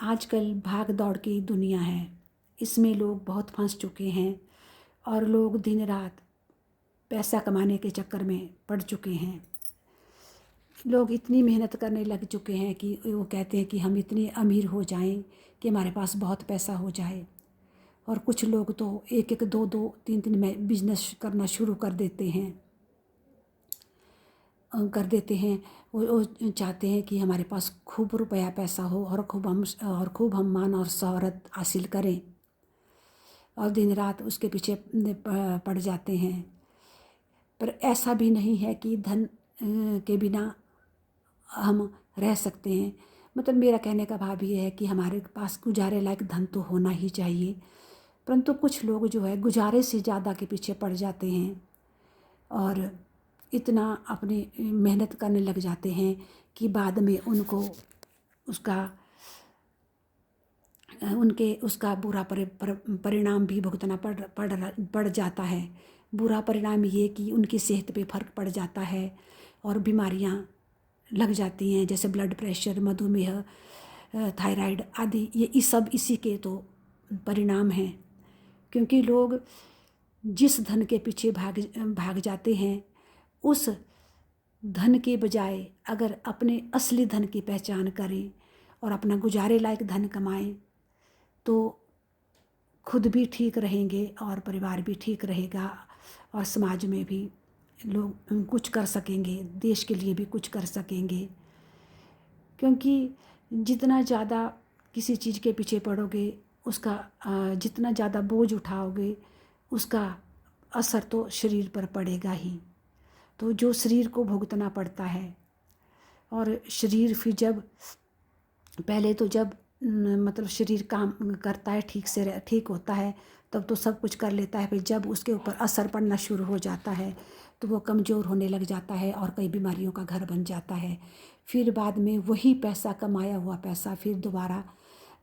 आजकल भाग दौड़ की दुनिया है। इसमें लोग बहुत फंस चुके हैं और लोग दिन रात पैसा कमाने के चक्कर में पड़ चुके हैं। लोग इतनी मेहनत करने लग चुके हैं कि वो कहते हैं कि हम इतने अमीर हो जाएं कि हमारे पास बहुत पैसा हो जाए। और कुछ लोग तो एक एक दो दो तीन तीन में बिजनेस करना शुरू कर देते हैं। वो चाहते हैं कि हमारे पास खूब रुपया पैसा हो और खूब हम मान और शोहरत हासिल करें, और दिन रात उसके पीछे पड़ जाते हैं। पर ऐसा भी नहीं है कि धन के बिना हम रह सकते हैं। मतलब मेरा कहने का भाव ये है कि हमारे पास गुजारे लायक धन तो होना ही चाहिए, परंतु कुछ लोग जो है गुजारे से ज़्यादा के पीछे पड़ जाते हैं और इतना अपनी मेहनत करने लग जाते हैं कि बाद में उनको उसका बुरा परिणाम भी भुगतना पड़ जाता है। बुरा परिणाम ये कि उनकी सेहत पे फर्क पड़ जाता है और बीमारियां लग जाती हैं, जैसे ब्लड प्रेशर, मधुमेह, थायराइड आदि। ये सब इसी के तो परिणाम हैं। क्योंकि लोग जिस धन के पीछे भाग जाते हैं, उस धन के बजाय अगर अपने असली धन की पहचान करें और अपना गुजारे लायक धन कमाएं तो खुद भी ठीक रहेंगे और परिवार भी ठीक रहेगा और समाज में भी लोग कुछ कर सकेंगे, देश के लिए भी कुछ कर सकेंगे। क्योंकि जितना ज़्यादा किसी चीज़ के पीछे पड़ोगे, उसका जितना ज़्यादा बोझ उठाओगे, उसका असर तो शरीर पर पड़ेगा ही। तो जो शरीर को भुगतना पड़ता है, और शरीर फिर जब पहले तो जब मतलब शरीर काम करता है, ठीक होता है, तब तो सब कुछ कर लेता है। फिर जब उसके ऊपर असर पड़ना शुरू हो जाता है तो वो कमज़ोर होने लग जाता है और कई बीमारियों का घर बन जाता है। फिर बाद में वही पैसा, कमाया हुआ पैसा, फिर दोबारा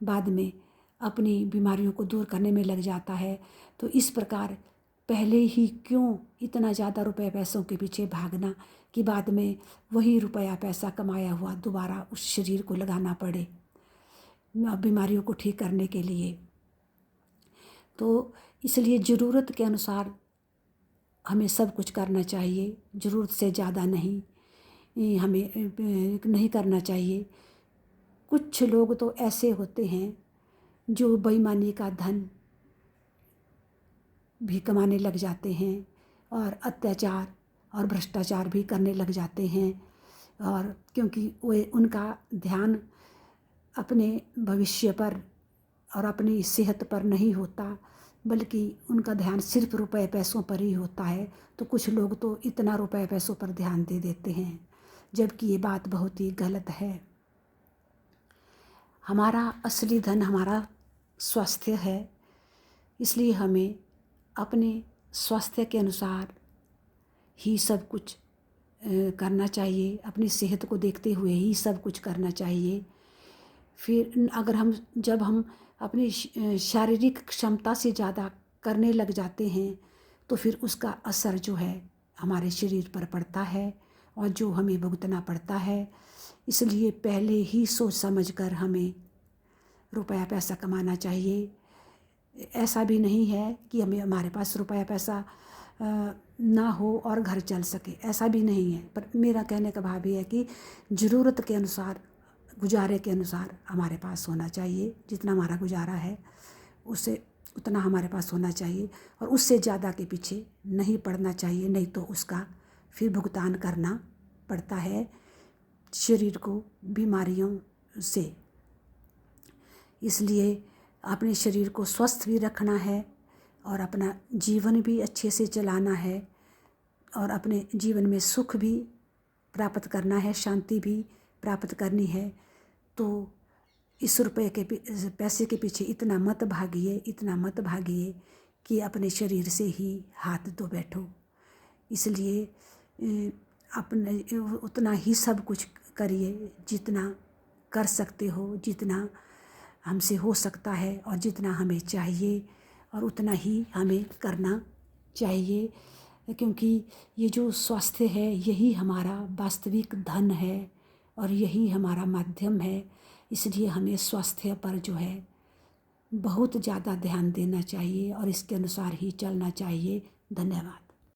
बाद में अपनी बीमारियों को दूर करने में लग जाता है। तो इस प्रकार पहले ही क्यों इतना ज़्यादा रुपए पैसों के पीछे भागना कि बाद में वही रुपया पैसा कमाया हुआ दोबारा उस शरीर को लगाना पड़े बीमारियों को ठीक करने के लिए। तो इसलिए ज़रूरत के अनुसार हमें सब कुछ करना चाहिए, ज़रूरत से ज़्यादा नहीं हमें नहीं करना चाहिए। कुछ लोग तो ऐसे होते हैं जो बेईमानी का धन भी कमाने लग जाते हैं और अत्याचार और भ्रष्टाचार भी करने लग जाते हैं। और क्योंकि वे उनका ध्यान अपने भविष्य पर और अपनी सेहत पर नहीं होता, बल्कि उनका ध्यान सिर्फ रुपए पैसों पर ही होता है। तो कुछ लोग तो इतना रुपए पैसों पर ध्यान दे देते हैं, जबकि ये बात बहुत ही गलत है। हमारा असली धन हमारा स्वास्थ्य है, इसलिए हमें अपने स्वास्थ्य के अनुसार ही सब कुछ करना चाहिए। अपनी सेहत को देखते हुए ही सब कुछ करना चाहिए। फिर अगर जब हम अपनी शारीरिक क्षमता से ज़्यादा करने लग जाते हैं तो फिर उसका असर जो है हमारे शरीर पर पड़ता है और जो हमें भुगतना पड़ता है। इसलिए पहले ही सोच समझ कर हमें रुपया पैसा कमाना चाहिए। ऐसा भी नहीं है कि हमारे पास रुपया पैसा ना हो और घर चल सके, ऐसा भी नहीं है। पर मेरा कहने का भाव ये है कि ज़रूरत के अनुसार, गुजारे के अनुसार हमारे पास होना चाहिए। जितना हमारा गुजारा है उससे उतना हमारे पास होना चाहिए और उससे ज़्यादा के पीछे नहीं पड़ना चाहिए, नहीं तो उसका फिर भुगतान करना पड़ता है शरीर को बीमारियों से। इसलिए अपने शरीर को स्वस्थ भी रखना है और अपना जीवन भी अच्छे से चलाना है और अपने जीवन में सुख भी प्राप्त करना है, शांति भी प्राप्त करनी है। तो इस पैसे के पीछे इतना मत भागिए कि अपने शरीर से ही हाथ धो बैठो। इसलिए अपने उतना ही सब कुछ करिए जितना कर सकते हो, जितना हमसे हो सकता है और जितना हमें चाहिए, और उतना ही हमें करना चाहिए। क्योंकि ये जो स्वास्थ्य है यही हमारा वास्तविक धन है और यही हमारा माध्यम है। इसलिए हमें स्वास्थ्य पर जो है बहुत ज़्यादा ध्यान देना चाहिए और इसके अनुसार ही चलना चाहिए। धन्यवाद।